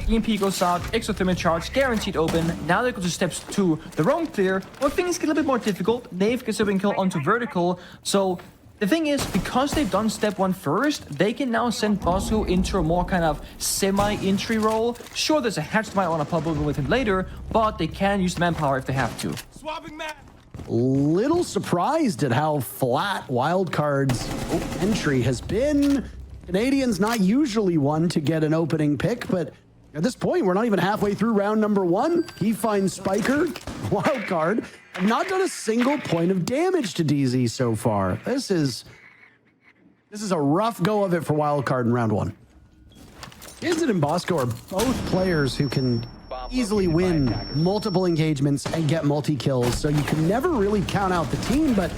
EMP goes out, exothermic charge, guaranteed open. Now they go to steps 2, the roam clear, where things get a little bit more difficult. Nave gets a win kill onto vertical. So the thing is, because they've done step 1 first, they can now send Bosco into a more kind of semi-entry role. Sure, there's a hatch that might want to pop open with him later, but they can use the manpower if they have to. Swapping map. Little surprised at how flat Wildcard's entry has been. Canadian's not usually one to get an opening pick, but at this point, we're not even halfway through round number 1. He finds Spiker. Wildcard have not done a single point of damage to DZ so far. This is a rough go of it for Wildcard in round 1. Izzet and Bosco are both players who can easily win multiple engagements and get multi-kills, so you can never really count out the team, but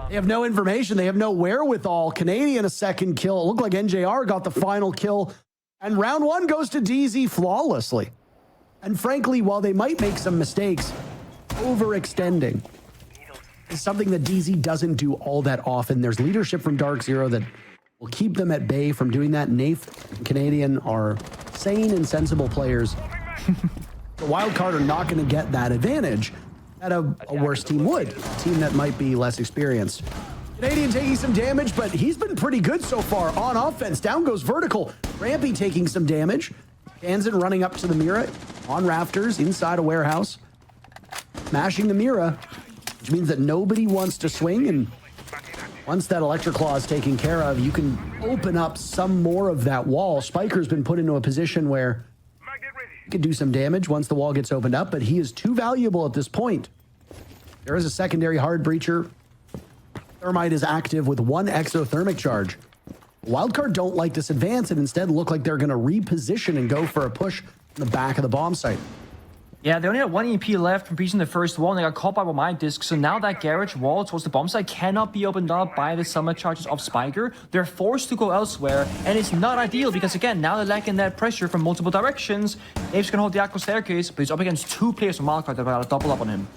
they have no information. They have no wherewithal. Canadian a second kill. It looked like NJR got the final kill, and round 1 goes to DZ flawlessly. And frankly, while they might make some mistakes, overextending is something that DZ doesn't do all that often. There's leadership from DarkZero that will keep them at bay from doing that. Nafe and Canadian are sane and sensible players. The Wildcard are not going to get that advantage that a worse team would. A team that might be less experienced. Canadian taking some damage, but he's been pretty good so far on offense. Down goes vertical. Rampy taking some damage. Danzen running up to the Mira on rafters inside a warehouse. Mashing the Mira, which means that nobody wants to swing, and once that Electric Claw is taken care of, you can open up some more of that wall. Spiker's been put into a position where he could do some damage once the wall gets opened up, but he is too valuable at this point. There is a secondary hard breacher. Thermite is active with 1 exothermic charge. Wildcard don't like this advance and instead look like they're going to reposition and go for a push in the back of the bomb site. Yeah, they only had 1 EMP left from breaching the first wall, and they got caught by my disc. So now that garage wall towards the bomb site cannot be opened up by the summer charges of Spiker. They're forced to go elsewhere, and it's not ideal because, again, now they're lacking that pressure from multiple directions. Nave's gonna hold the Aqua Staircase, but he's up against 2 players from Wildcard that are about to double up on him.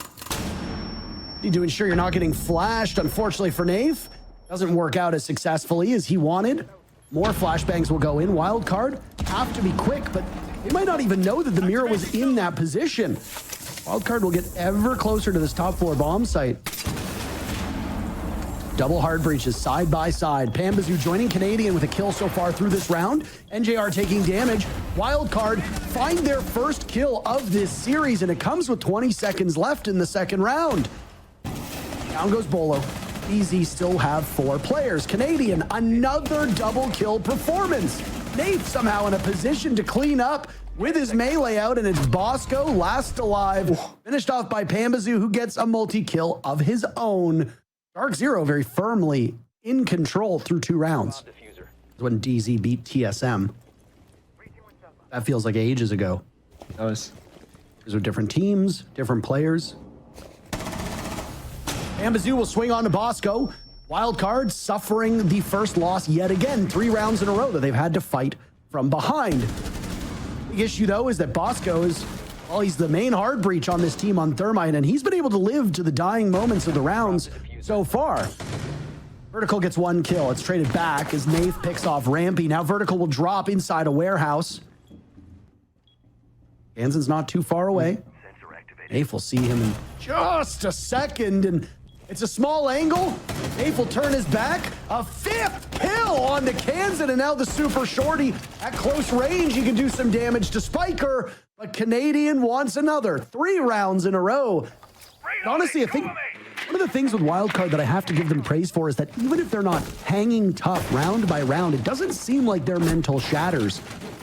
You to ensure you're not getting flashed. Unfortunately for Nave, doesn't work out as successfully as he wanted. More flashbangs will go in. Wildcard have to be quick, but they might not even know that the Mira was in that position. Wildcard will get ever closer to this top floor bomb site. Double hard breaches side by side. Pambazoo joining Canadian with a kill so far through this round. NJR taking damage. Wildcard find their first kill of this series, and it comes with 20 seconds left in the second round. Down goes Beaulo. DZ still have 4 players. Canadian, another double kill performance. Nate somehow in a position to clean up with his melee out, and it's Bosco last alive. Finished off by Pambazoo, who gets a multi-kill of his own. DarkZero very firmly in control through 2 rounds. When DZ beat TSM. That feels like ages ago. Those are different teams, different players. Pambazoo will swing on to Bosco. Wildcard suffering the first loss yet again. 3 rounds in a row that they've had to fight from behind. The issue, though, is that Bosco is, well, he's the main hard breach on this team on Thermite, and he's been able to live to the dying moments of the rounds so far. Vertical gets 1 kill. It's traded back as Nath picks off Rampy. Now Vertical will drop inside a warehouse. Hansen's not too far away. Nath will see him in just a second, and it's a small angle. Nath will turn his back. A 5th kill on the Kansan, and now the Super Shorty at close range. He can do some damage to Spiker, but Canadian wants another 3 rounds in a row. And honestly, I think one of the things with Wildcard that I have to give them praise for is that even if they're not hanging tough round by round, it doesn't seem like they're mental shatters,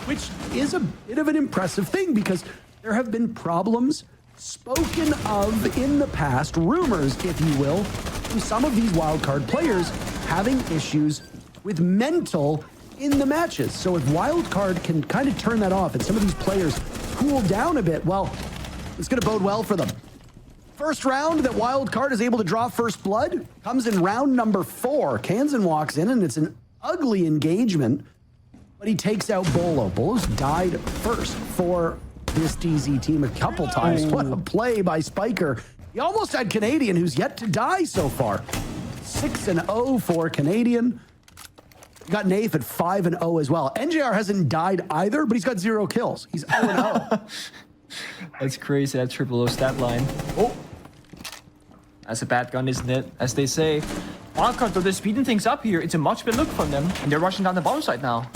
which is a bit of an impressive thing because there have been problems spoken of in the past, rumors, if you will, from some of these Wildcard players having issues with mental in the matches. So if Wildcard can kind of turn that off and some of these players cool down a bit, well, it's going to bode well for them. First round that Wildcard is able to draw first blood comes in round number 4. Kansan walks in, and it's an ugly engagement, but he takes out Beaulo. Beaulo's died first for this DZ team a couple times. What a play by Spiker. He almost had Canadian, who's yet to die so far. 6-0 for Canadian. You got Nath at 5-0 as well. NJR hasn't died either, but he's got 0 kills. He's 0-0. That's crazy, that 000 stat line. Oh, that's a bad gun, isn't it? As they say. Wildcard, though, they're speeding things up here. It's a much better look from them, and they're rushing down the bomb site now.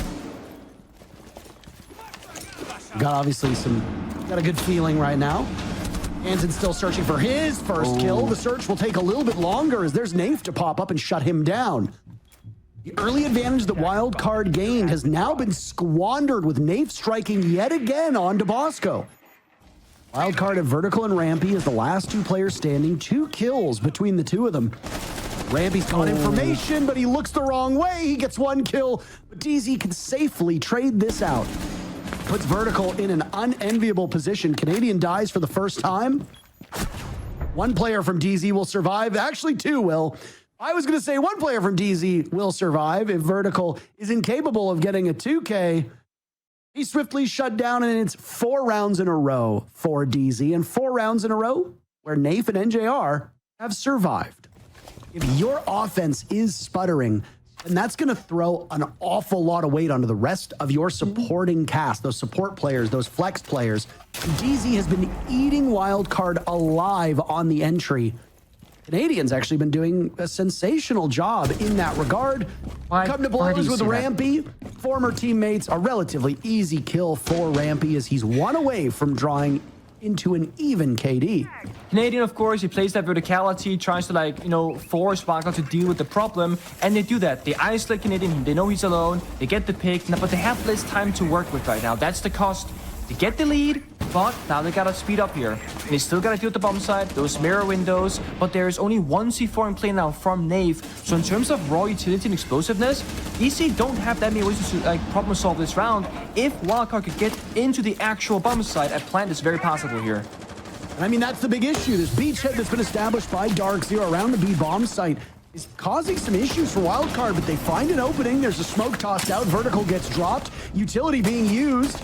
Got obviously got a good feeling right now. Hansen's still searching for his first kill. The search will take a little bit longer as there's Nath to pop up and shut him down. The early advantage that Wildcard gained has now been squandered with Nath striking yet again onto Bosco. Wildcard at Vertical and Rampy is the last 2 players standing. 2 kills between the 2 of them. Rampy's got information, but he looks the wrong way. He gets 1 kill, but DZ can safely trade this out. Puts Vertical in an unenviable position. Canadian dies for the first time. 1 player from DZ will survive. Actually, 2 will. I was going to say 1 player from DZ will survive if Vertical is incapable of getting a 2K. He's swiftly shut down, and it's 4 rounds in a row for DZ, and 4 rounds in a row where Nath and NJR have survived. If your offense is sputtering, then that's going to throw an awful lot of weight onto the rest of your supporting cast, those support players, those flex players. DZ has been eating Wildcard alive on the entry. Canadians actually been doing a sensational job in that regard. Come to blows with Rampy. Former teammates, a relatively easy kill for Rampy as he's 1 away from drawing into an even KD. Canadian, of course, he plays that verticality, tries to, like, force Wildcard to deal with the problem, and they do that. They isolate Canadian, they know he's alone, they get the pick, but they have less time to work with right now. That's the cost. They get the lead, but now they gotta speed up here. They still gotta deal with the bomb side, those mirror windows, but there's only 1 C4 in play now from Nath. So in terms of raw utility and explosiveness, EC don't have that many ways to problem solve this round. If Wildcard could get into the actual bomb site, a plant is very possible here. And I mean, that's the big issue. This beachhead that's been established by DarkZero around the B bomb site is causing some issues for Wildcard, but they find an opening. There's a smoke tossed out. Vertical gets dropped. Utility being used.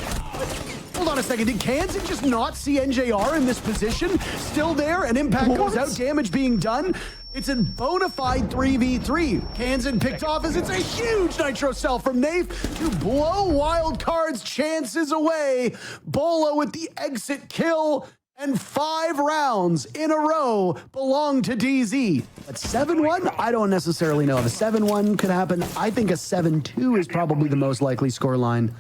Hold on a second. Did Kansan just not see NJR in this position? Still there. An impact goes out. Damage being done. It's a bona fide 3v3. Kansan picked off as it's a huge nitro cell from Nath to blow Wildcard's chances away. Beaulo with the exit kill. And 5 rounds in a row belong to DZ. But 7-1, I don't necessarily know. If a 7-1 could happen, I think a 7-2 is probably the most likely scoreline.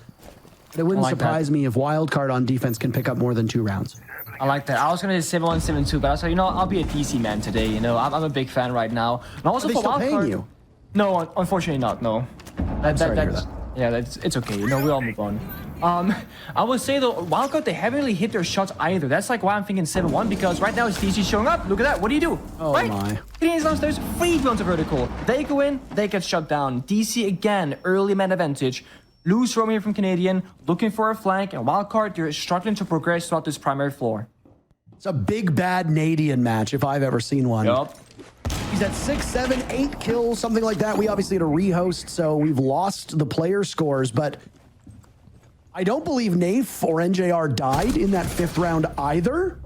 But it wouldn't surprise me if Wildcard on defense can pick up more than 2 rounds. I like that. I was going to say 7-1, 7-2, but I was like, I'll be a DC man today. I'm a big fan right now. And also, are they still paying you? No, unfortunately not, no. I'm sorry to hear that. Yeah, it's okay. We all move on. I would say though, Wildcard, they haven't really hit their shots either. That's like why I'm thinking 7-1, because right now it's DC showing up. Look at that. What do you do? Oh right? my. Canadians downstairs, 3 rounds of vertical. They go in, they get shut down. DC again, early man advantage. Loose roam here from Canadian, looking for a flank, and Wildcard, they're struggling to progress throughout this primary floor. It's a big bad Canadian match if I've ever seen one. Yup. He's at 6, 7, 8 kills, something like that. We obviously had a rehost, so we've lost the player scores, but I don't believe Nath or NJR died in that 5th round either.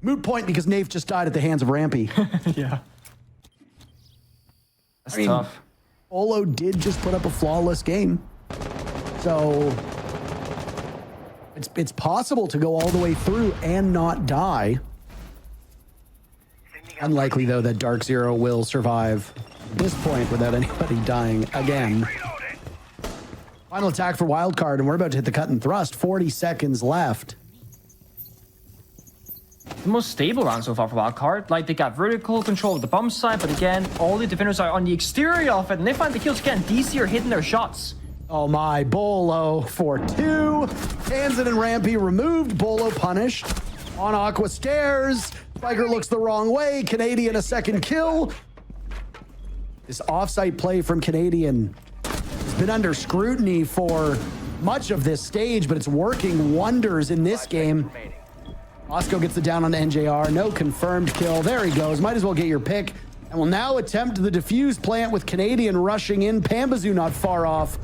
Moot point because Nath just died at the hands of Rampy. Yeah. That's tough. Beaulo did just put up a flawless game. So it's possible to go all the way through and not die. Unlikely, though, that DarkZero will survive at this point without anybody dying again. Final attack for Wildcard, and we're about to hit the cut and thrust. 40 seconds left. The most stable round so far for Wildcard. Like, they got vertical control of the bomb side, but again, all the defenders are on the exterior of it, and they find the kills again. DC are hitting their shots. Oh my, Beaulo for 2. Kansan and Rampy removed. Beaulo punished. On Aqua stairs. Spiker looks the wrong way. Canadian a second kill. This offsite play from Canadian has been under scrutiny for much of this stage, but it's working wonders in this game. Bosco gets the down on NJR. No confirmed kill. There he goes. Might as well get your pick. And will now attempt the defuse plant with Canadian rushing in. Pambazoo not far off.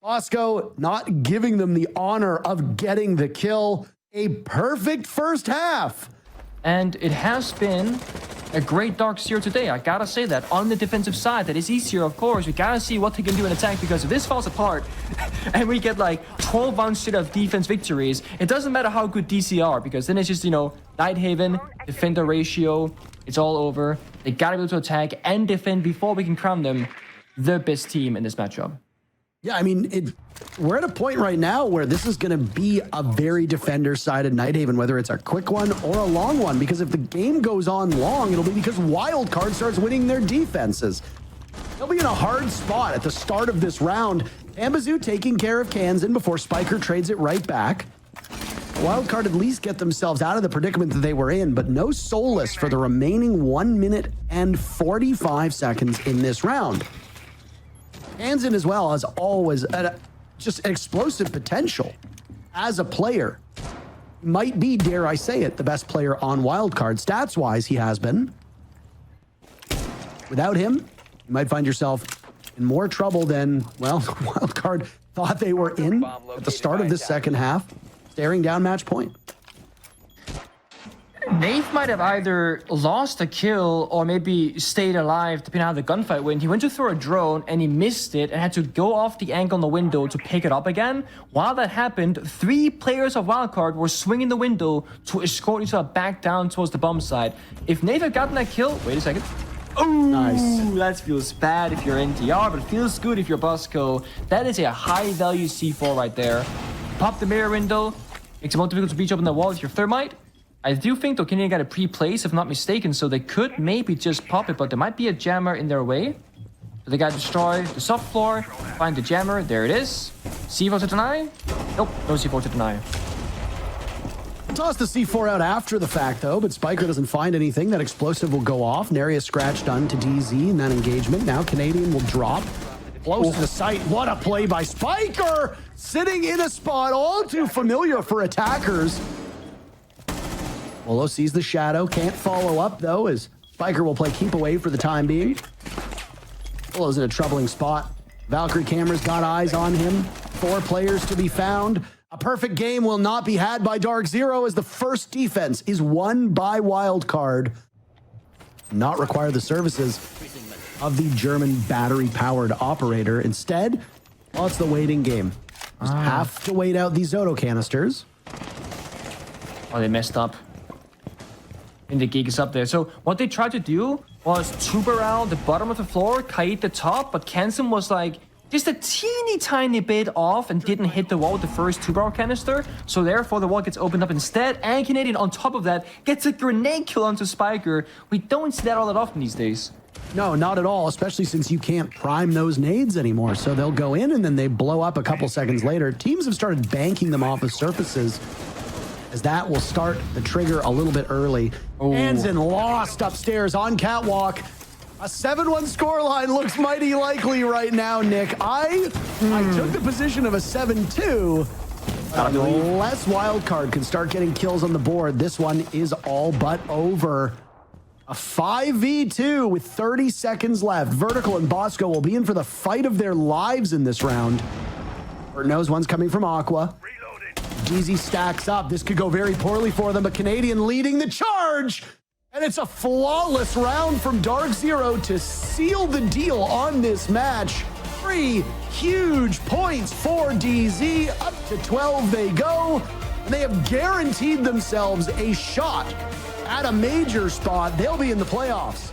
Bosco not giving them the honor of getting the kill. A perfect first half. And it has been a great DarkZero today. I gotta say that. On the defensive side, that is easier, of course. We gotta see what they can do in attack, because if this falls apart and we get like 12 rounds straight of defense victories, it doesn't matter how good DC are, because then it's just, you know, Nighthaven, defender ratio, it's all over. They gotta be able to attack and defend before we can crown them the best team in this matchup. Yeah, I mean, we're at a point right now where this is going to be a very defender-sided Nighthaven, whether it's a quick one or a long one, because if the game goes on long, it'll be because Wildcard starts winning their defenses. They'll be in a hard spot at the start of this round. Ambazu taking care of Kansan before Spiker trades it right back. Wildcard at least get themselves out of the predicament that they were in, but no Soulless for the remaining 1 minute and 45 seconds in this round. Kansan as well has always just explosive potential as a player. Might be, dare I say it, the best player on Wildcard. Stats-wise, he has been. Without him, you might find yourself in more trouble than, well, Wildcard thought they were in at the start of this second half, staring down match point. Nave might have either lost a kill or maybe stayed alive, depending on how the gunfight went. He went to throw a drone and he missed it and had to go off the angle on the window to pick it up again. While that happened, 3 players of Wildcard were swinging the window to escort each other back down towards the bomb side. If Nave had gotten that kill, wait a second. Oh, nice. That feels bad if you're NTR, but it feels good if you're Bosco. That is a high value C4 right there. Pop the mirror window, makes it more difficult to reach up on the wall with your thermite. I do think though Canadian got a pre-place, if not mistaken, so they could maybe just pop it, but there might be a jammer in their way. So they gotta destroy the soft floor, find the jammer, there it is. C4 to deny? Nope, no C4 to deny. Toss the C4 out after the fact though, but Spiker doesn't find anything. That explosive will go off. Nary a scratch done to DZ in that engagement. Now Canadian will drop. Close to the site. What a play by Spiker! Sitting in a spot all too familiar for attackers. Beaulo sees the shadow, can't follow up though, as Spiker will play keep away for the time being. Beaulo's in a troubling spot. Valkyrie cameras got eyes on him. 4 players to be found. A perfect game will not be had by DarkZero as the first defense is won by Wildcard. Not require the services of the German battery-powered operator. Instead, well, it's the waiting game. Just have to wait out these Zoto canisters. Oh, they messed up. And the geek is up there. So what they tried to do was tube around the bottom of the floor, kite the top, but Kansan was like just a teeny tiny bit off and didn't hit the wall with the first 2-barrel canister. So therefore the wall gets opened up instead, and Canadian on top of that gets a grenade kill onto Spiker. We don't see that all that often these days. No, not at all, especially since you can't prime those nades anymore. So they'll go in and then they blow up a couple seconds later. Teams have started banking them off of surfaces, as that will start the trigger a little bit early. Kansan lost upstairs on catwalk. A 7-1 scoreline looks mighty likely right now, Nick. I took the position of a 7-2. Unless Wildcard can start getting kills on the board, this one is all but over. A 5v2 with 30 seconds left. Vertical and Bosco will be in for the fight of their lives in this round. Bert knows one's coming from Aqua. DZ stacks up. This could go very poorly for them, but Canadian leading the charge. And it's a flawless round from DarkZero to seal the deal on this match. 3 huge points for DZ. Up to 12 they go. And they have guaranteed themselves a shot at a major spot. They'll be in the playoffs.